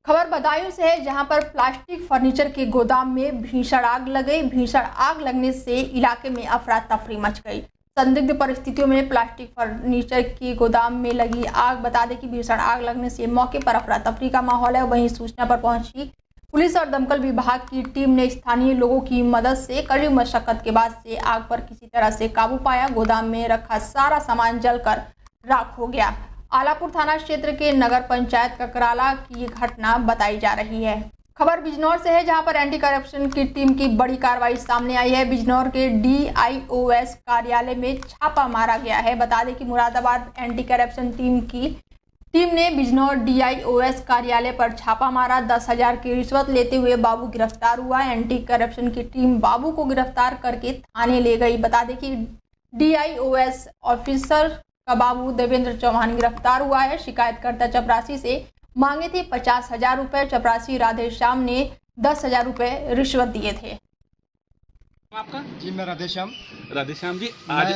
खबर बदायूं से है, जहां पर प्लास्टिक फर्नीचर के गोदाम में भीषण आग लग गई। भीषण आग लगने से इलाके में अफरा तफरी मच गई। संदिग्ध परिस्थितियों में प्लास्टिक फर्नीचर के गोदाम में लगी आग। बता दें कि भीषण आग लगने से मौके पर अफरा तफरी का माहौल है। वहीं सूचना पर पहुंची पुलिस और दमकल विभाग की टीम ने स्थानीय लोगों की मदद से कड़ी मशक्कत के बाद से आग पर किसी तरह से काबू पाया। गोदाम में रखा सारा सामान जलकर राख हो गया। आलापुर थाना क्षेत्र के नगर पंचायत ककराला की घटना बताई जा रही है। खबर बिजनौर से है, जहां पर एंटी करप्शन की टीम की बड़ी कार्रवाई सामने आई है। बिजनौर के DIOS कार्यालय में छापा मारा गया है। बता दें कि मुरादाबाद एंटी करप्शन टीम ने बिजनौर DIOS कार्यालय पर छापा मारा। 10,000 की रिश्वत लेते हुए बाबू गिरफ्तार हुआ। एंटी करप्शन की टीम बाबू को गिरफ्तार करके थाने ले गई। बता दें कि DIOS ऑफिसर का बाबू देवेंद्र चौहान गिरफ्तार हुआ है। शिकायतकर्ता चपरासी से मांगे थे 50,000 रुपए। चपरासी राधेश्याम ने 10,000 रुपए रिश्वत दिए थे। आपका जी मैं राधेश्याम जी आज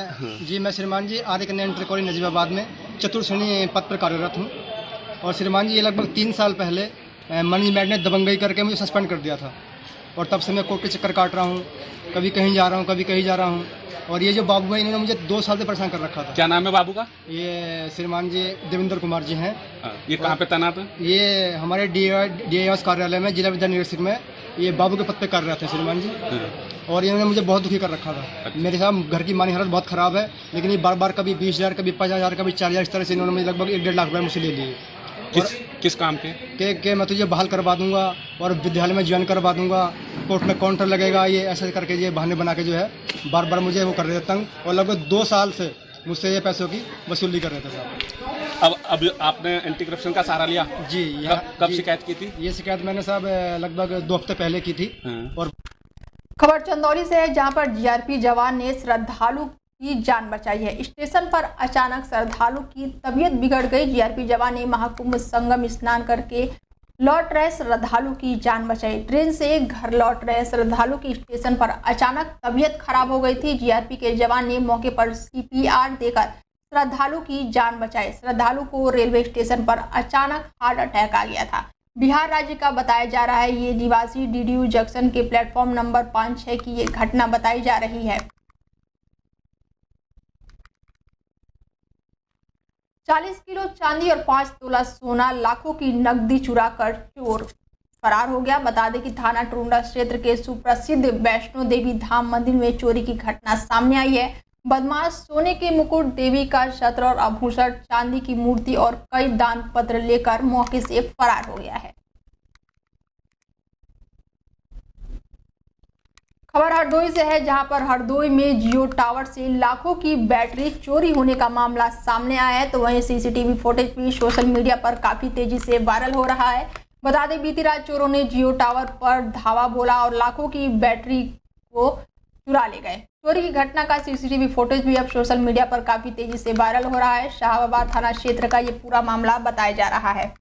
जी मैं श्रीमान जी आर्य कन्या इंटर कॉलेज नजीबाबाद में चतुर्थ श्रेणी पद पर कार्यरत हूँ। और श्रीमान जी ये लगभग 3 साल पहले मैनेजमेंट ने दबंगई करके मुझे सस्पेंड कर दिया था। और तब से मैं कोर्ट के चक्कर काट रहा हूँ, कभी कहीं जा रहा हूँ, कभी कहीं जा रहा हूँ। और ये जो बाबू है, इन्होंने मुझे 2 साल से परेशान कर रखा था। क्या नाम है बाबू का? ये श्रीमान जी देवेंद्र कुमार जी हैं। ये कहाँ पे तैनात है? ये हमारे DIOS कार्यालय में जिला विद्या निरीक्षक में ये बाबू के पद पे कर रहे थे श्रीमान जी। और इन्होंने मुझे बहुत दुखी कर रखा था। अच्छा। मेरे साथ घर की मानी हालत बहुत ख़राब है, लेकिन ये बार बार कभी 20,000, कभी 50,000, कभी 4,000, इस तरह से इन्होंने मुझे लगभग 1-1.5 लाख रुपये मुझसे ले लिए। किस काम के? मैं तुझे बहाल करवा दूंगा और विद्यालय में ज्वाइन करवा दूंगा, कोर्ट में काउंटर लगेगा, ये ऐसे करके ये बहाने बना के जो है बार बार मुझे वो कर रहे थे तंग। और लगभग 2 साल से मुझसे ये पैसों की वसूली कर रहे थे साहब। अब आपने एंटी करप्शन का सहारा लिया? जी। कब शिकायत की थी? ये शिकायत मैंने साहब लगभग 2 हफ्ते पहले की थी। और खबर चंदौली से है, जहां पर GRP जवान ने श्रद्धालु की जान बचाई है। स्टेशन पर अचानक श्रद्धालु की तबीयत बिगड़ गई। GRP जवान ने महाकुंभ संगम स्नान करके लौट रहे श्रद्धालु की जान बचाई। ट्रेन से घर लौट रहे श्रद्धालु की स्टेशन पर अचानक तबीयत खराब हो गई थी। GRP के जवान ने मौके पर CPR देकर श्रद्धालु की जान बचाई। श्रद्धालु को रेलवे स्टेशन पर अचानक हार्ट अटैक आ गया था। बिहार राज्य का बताया जा रहा है। ये निवासी DDU जंक्शन के प्लेटफॉर्म नंबर 5-6 की ये घटना बताई जा रही है। 40 किलो चांदी और 5 तोला सोना, लाखों की नकदी चुरा कर चोर फरार हो गया। बता दें कि थाना टुंडा क्षेत्र के सुप्रसिद्ध वैष्णो देवी धाम मंदिर में चोरी की घटना सामने आई है। बदमाश सोने के मुकुट, देवी का छत्र और आभूषण, चांदी की मूर्ति और कई दान पत्र लेकर मौके से फरार हो गया है। खबर हरदोई से है, जहां पर हरदोई में जियो टावर से लाखों की बैटरी चोरी होने का मामला सामने आया है। तो वहीं CCTV फुटेज भी सोशल मीडिया पर काफी तेजी से वायरल हो रहा है। बता दें बीती रात चोरों ने जियो टावर पर धावा बोला और लाखों की बैटरी को चुरा ले गए। चोरी की घटना का CCTV फुटेज भी अब सोशल मीडिया पर काफी तेजी से वायरल हो रहा है। शाहबाद थाना क्षेत्र का ये पूरा मामला बताया जा रहा है।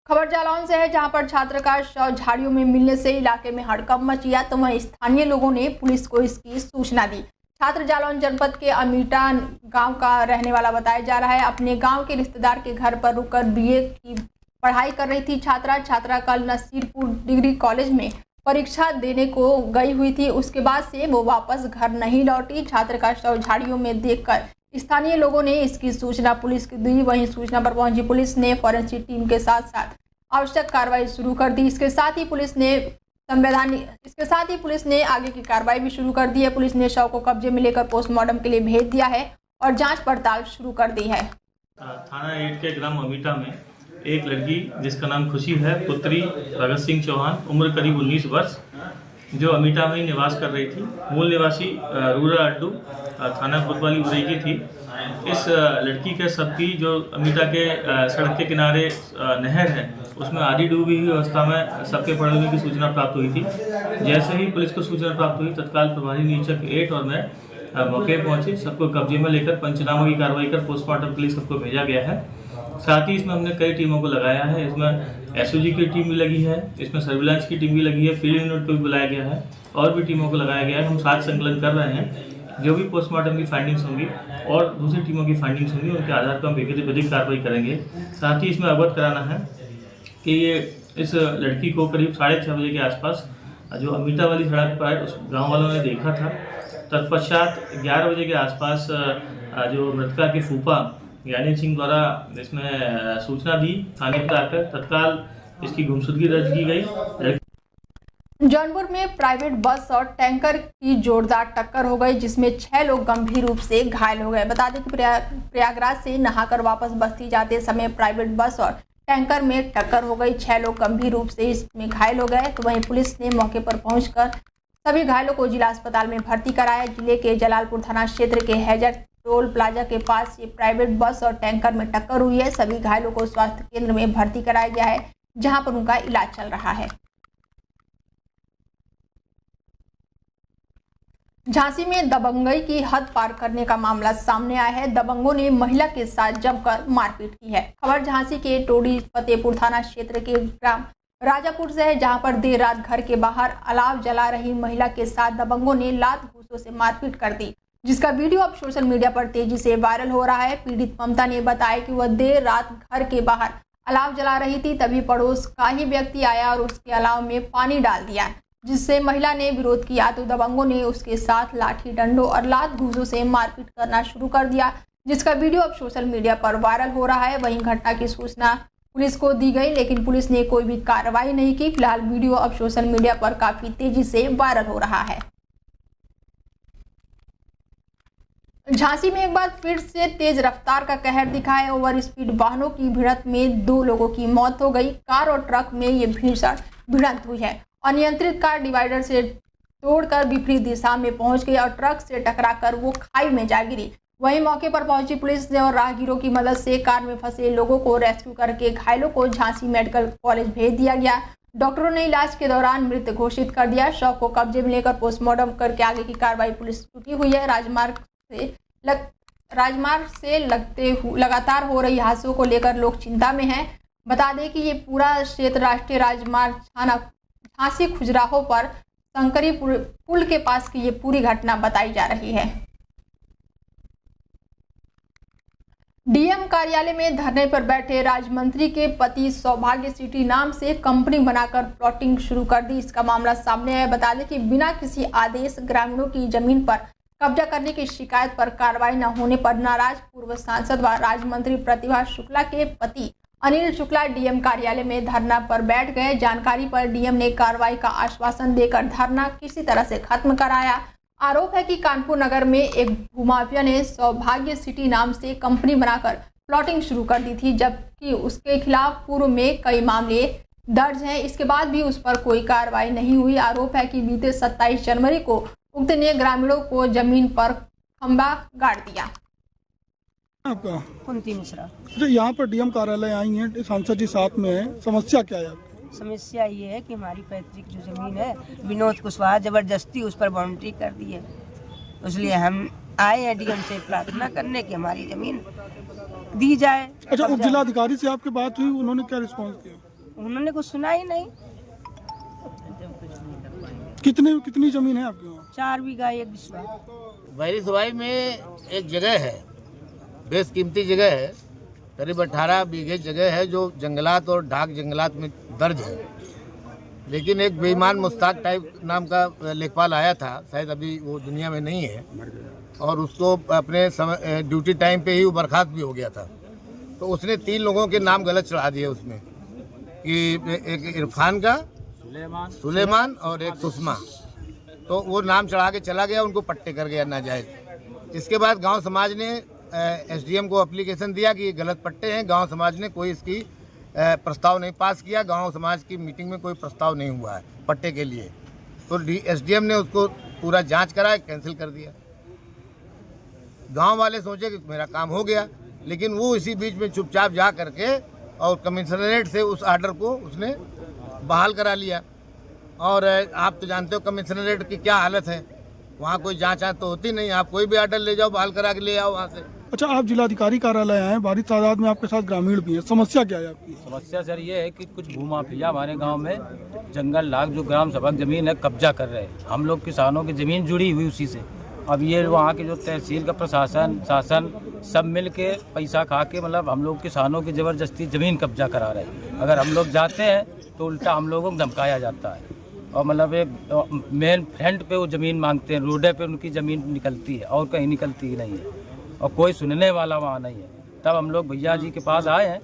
खबर जालौन से है, जहां पर छात्र का शव झाड़ियों में मिलने से इलाके में हड़कंप मच गया। तो वहीं स्थानीय लोगों ने पुलिस को इसकी सूचना दी। छात्र जालौन जनपद के अमीटा गांव का रहने वाला बताया जा रहा है। अपने गांव के रिश्तेदार के घर पर रुककर BA की पढ़ाई कर रही थी। छात्रा कल नसीरपुर डिग्री कॉलेज में परीक्षा देने को गई हुई थी। उसके बाद से वो वापस घर नहीं लौटी। छात्र का शव झाड़ियों में देखकर स्थानीय लोगों ने इसकी सूचना पुलिस को दी। वहीं सूचना पर पहुंची पुलिस ने फॉरेंसिक टीम के साथ साथ आवश्यक कार्रवाई शुरू कर दी। इसके साथ ही पुलिस ने आगे की कार्रवाई भी शुरू कर दी है। पुलिस ने शव को कब्जे में लेकर पोस्टमार्टम के लिए भेज दिया है और जांच पड़ताल शुरू कर दी है। थाना 8 के ग्राम अमीटा में एक लड़की जिसका नाम खुशी है, पुत्री भगत सिंह चौहान, उम्र करीब 19 वर्ष, जो अमीटा में ही निवास कर रही थी। मूल निवासी रूरल अड्डू थाना कोतवाली उदय की थी। इस लड़की के शव की जो अमीटा के सड़क के किनारे नहर है, उसमें आधी डूबी हुई अवस्था में सबके पड़े होने की सूचना प्राप्त हुई थी। जैसे ही पुलिस को सूचना प्राप्त हुई, तत्काल प्रभारी निरीक्षक 8 और मैं मौके पहुंचे। सबको कब्जे में लेकर पंचनामा की कार्रवाई कर पोस्टमार्टम के लिए सबको भेजा गया है। साथ ही इसमें हमने कई टीमों को लगाया है। इसमें SOG की टीम भी लगी है, इसमें सर्विलांस की टीम भी लगी है, फील्ड यूनिट को भी बुलाया गया है और भी टीमों को लगाया गया है। हम साथ संकलन कर रहे हैं जो भी पोस्टमार्टम की फाइंडिंग्स होंगी और दूसरी टीमों की फाइंडिंग्स होंगी उनके आधार पर हम विधिक कार्रवाई करेंगे। साथ ही इसमें अवगत कराना है कि ये इस लड़की को करीब 6:30 बजे के आसपास जो अमीटा वाली सड़क पर है उस गाँव वालों ने देखा था। तत्पश्चात 11 बजे के आसपास जो मृतका के फूफा ज्ञानी सिंह द्वारा इसमें सूचना दी थाने पर आकर तत्काल इसकी गुमशुदगी दर्ज की गई। जौनपुर में प्राइवेट बस और टैंकर की जोरदार टक्कर हो गई जिसमें 6 लोग गंभीर रूप से घायल हो गए। बता दें कि प्रयागराज से नहाकर वापस बस्ती जाते समय प्राइवेट बस और टैंकर में टक्कर हो गई। 6 लोग गंभीर रूप से इसमें घायल हो गए। तो वहीं पुलिस ने मौके पर पहुंचकर सभी घायलों को जिला अस्पताल में भर्ती कराया। जिले के जलालपुर थाना क्षेत्र के हैजर टोल प्लाजा के पास ये प्राइवेट बस और टैंकर में टक्कर हुई है। सभी घायलों को स्वास्थ्य केंद्र में भर्ती कराया गया है जहां पर उनका इलाज चल रहा है। झांसी में दबंगई की हद पार करने का मामला सामने आया है। दबंगों ने महिला के साथ जमकर मारपीट की है। खबर झांसी के टोडी फतेहपुर थाना क्षेत्र के ग्राम राजापुर से है जहां पर देर रात घर के बाहर अलाव जला रही महिला के साथ दबंगों ने लात घूंसों से मारपीट कर दी, जिसका वीडियो अब सोशल मीडिया पर तेजी से वायरल हो रहा है। पीड़ित ममता ने बताया कि वह देर रात घर के बाहर अलाव जला रही थी, तभी पड़ोस का ही व्यक्ति आया और उसके अलाव में पानी डाल दिया, जिससे महिला ने विरोध किया तो दबंगों ने उसके साथ लाठी डंडों और लात घूंसों से मारपीट करना शुरू कर दिया, जिसका वीडियो अब सोशल मीडिया पर वायरल हो रहा है। वहीं घटना की सूचना पुलिस को दी गई लेकिन पुलिस ने कोई भी कार्रवाई नहीं की। फिलहाल वीडियो अब सोशल मीडिया पर काफी तेजी से वायरल हो रहा है। झांसी में एक बार फिर से तेज रफ्तार का कहर दिखा है। ओवर स्पीड वाहनों की भिड़ंत में 2 लोगों की मौत हो गई। कार और ट्रक में ये भीषण भिड़ंत हुई है। अनियंत्रित कार डिवाइडर से तोड़कर विपरीत दिशा में पहुंच गई और ट्रक से टकराकर वो खाई में जा गिरी। वहीं मौके पर पहुंची पुलिस ने और राहगीरों की मदद से कार में फंसे लोगों को रेस्क्यू करके घायलों को झांसी मेडिकल कॉलेज भेज दिया गया। डॉक्टरों ने इलाज के दौरान मृत घोषित कर दिया। शव को कब्जे में लेकर पोस्टमार्टम करके आगे की कार्रवाई पुलिस जुटी हुई है। राजमार्ग से लगातार हो रही हादसों को लेकर लोग चिंता में हैं। बता दें कि ये पूरा क्षेत्र राष्ट्रीय राजमार्ग झांसी खुजराहो पर शंकरी पुल के पास की ये पूरी घटना बताई जा रही है। डीएम कार्यालय में धरने पर बैठे राज्य मंत्री के पति सौभाग्य सिटी नाम से कंपनी बनाकर प्लॉटिंग शुरू कर दी। इसका मामला सामने आया। बता दें कि बिना किसी आदेश ग्रामीणों की जमीन पर कब्जा करने की शिकायत पर कार्रवाई न होने पर नाराज पूर्व सांसद व राज्य मंत्री प्रतिभा शुक्ला के पति अनिल शुक्ला डीएम कार्यालय में धरना पर बैठ गए। जानकारी पर डीएम ने कार्रवाई का आश्वासन देकर धरना किसी तरह से खत्म कराया। आरोप है कि कानपुर नगर में एक भूमाफिया ने सौभाग्य सिटी नाम से कंपनी बनाकर प्लॉटिंग शुरू कर दी थी, जबकि उसके खिलाफ पूर्व में कई मामले दर्ज हैं। इसके बाद भी उस पर कोई कार्रवाई नहीं हुई। आरोप है कि बीते 27 जनवरी को उक्त ने ग्रामीणों को जमीन पर खंबा गाड़ दिया। आपका कुंती मिश्रा। जो यहाँ पर डीएम कार्यालय आई हैं, सांसद जी साथ में है, समस्या क्या है? समस्या ये है कि हमारी पैतृक जो जमीन है विनोद कुशवाहा जबरदस्ती उस पर बाउंड्री कर दी है, इसलिए हम आए हैं डीएम से प्रार्थना करने की हमारी जमीन दी जाए। अच्छा, उप जिलाधिकारी से आपकी बात हुई, उन्होंने क्या रिस्पांस दिया? उन्होंने कुछ सुना ही नहीं। कितनी जमीन है आपके वहाँ? 4 बीघा 1 बिस्वा। बहरी सवाई में एक जगह है, बेशकीमती जगह है, करीब 18 बीघे जगह है जो जंगलात और ढाक जंगलात में दर्ज है। लेकिन एक बेईमान मुस्ताक टाइप नाम का लेखपाल आया था, शायद अभी वो दुनिया में नहीं है, और उसको अपने ड्यूटी टाइम पे ही वो बर्खास्त भी हो गया था। तो उसने 3 लोगों के नाम गलत चढ़ा दिए उसमें, कि एक इरफान का, सुलेमान और एक सुषमा। तो वो नाम चढ़ा के चला गया, उनको पट्टे कर गया नाजायज। इसके बाद गांव समाज ने एसडीएम को एप्लीकेशन दिया कि ये गलत पट्टे हैं। गांव समाज ने कोई इसकी प्रस्ताव नहीं पास किया। गांव समाज की मीटिंग में कोई प्रस्ताव नहीं हुआ है पट्टे के लिए। तो एसडीएम ने उसको पूरा जांच करा, कैंसिल कर दिया। गांव वाले सोचे कि मेरा काम हो गया, लेकिन वो इसी बीच में चुपचाप जा करके और कमिश्नरेट से उस आर्डर को उसने बहाल करा लिया। और आप तो जानते हो कमिश्नरेट की क्या हालत है, वहाँ कोई जांच तो होती नहीं। आप कोई भी आर्डर ले जाओ, बहाल करा के ले आओ वहाँ से। अच्छा, आप जिलाधिकारी कार्यालय आए हैं, भारी तादाद में आपके साथ ग्रामीण भी हैं, समस्या क्या है आपकी? समस्या सर ये है कि कुछ भूमाफिया हमारे गांव में जंगल लाग जो ग्राम सभा जमीन है कब्जा कर रहे हैं। हम लोग किसानों की जमीन जुड़ी हुई उसी से, अब ये वहाँ के जो तहसील का प्रशासन शासन सब मिल के पैसा खा के मतलब हम लोग किसानों की ज़बरदस्ती ज़मीन कब्जा करा रहे हैं। अगर हम लोग जाते हैं तो उल्टा हम लोगों को धमकाया जाता है और मतलब एक मेन फ्रंट पे वो ज़मीन मांगते हैं, रोडे पे उनकी ज़मीन निकलती है और कहीं निकलती ही नहीं है और कोई सुनने वाला वहाँ नहीं है। तब हम लोग भैया जी के पास आए हैं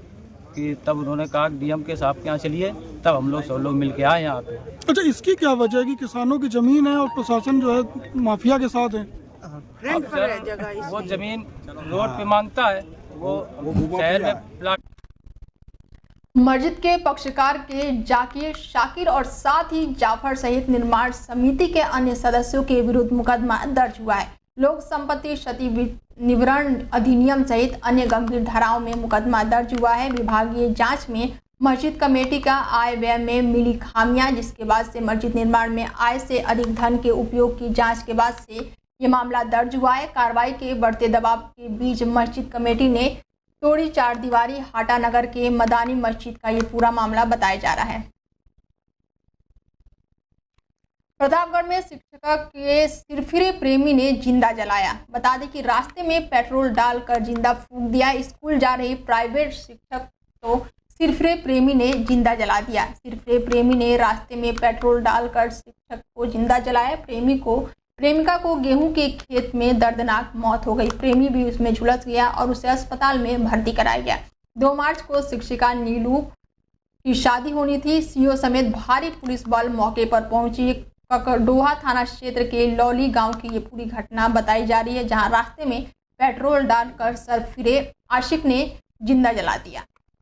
कि तब उन्होंने कहा डीएम के साहब के यहाँ चलिए, तब हम लोग सब लोग मिल के आए यहाँ पे। अच्छा, इसकी क्या वजह है कि किसानों की जमीन है और प्रशासन जो है माफिया के साथ है? अब सर, वो जमीन रोड पे मांगता है, वो शहर में प्लाट। मस्जिद के पक्षकार के जाकिर, शाकिर और साथ ही जाफर सहित निर्माण समिति के अन्य सदस्यों के विरुद्ध मुकदमा दर्ज हुआ है। लोक संपत्ति क्षति निवारण अधिनियम सहित अन्य गंभीर धाराओं में मुकदमा दर्ज हुआ है। विभागीय जांच में मस्जिद कमेटी का आय व्यय में मिली खामियां, जिसके बाद से मस्जिद निर्माण में आय से अधिक धन के उपयोग की जांच के बाद से ये मामला दर्ज हुआ है। कार्रवाई के बढ़ते दबाव के बीच मस्जिद कमेटी ने तोड़ी चारदीवारी हाटा नगर के मदानी मस्जिद का ये पूरा मामला बताया जा रहा है। प्रतापगढ़ में शिक्षक के सिरफिरे प्रेमी ने जिंदा जलाया। बता दें कि रास्ते में पेट्रोल डालकर जिंदा फूंक दिया। स्कूल जा रही प्राइवेट शिक्षक तो सिरफिरे प्रेमी ने जिंदा जला दिया। सिरफिरे प्रेमी ने रास्ते में पेट्रोल डालकर शिक्षक को जिंदा जलाया। प्रेमिका को गेहूं के खेत में दर्दनाक मौत हो गई। प्रेमी भी उसमें झुलस गया और उसे अस्पताल में भर्ती कराया गया। 2 मार्च को शिक्षिका नीलू की शादी होनी थी। सीओ समेत भारी पुलिस बल मौके पर पहुंची। ककड़ोहा थाना क्षेत्र के लौली गांव की ये पूरी घटना बताई जा रही है, जहां रास्ते में पेट्रोल डालकर सरफिरे आशिक ने जिंदा जला दिया।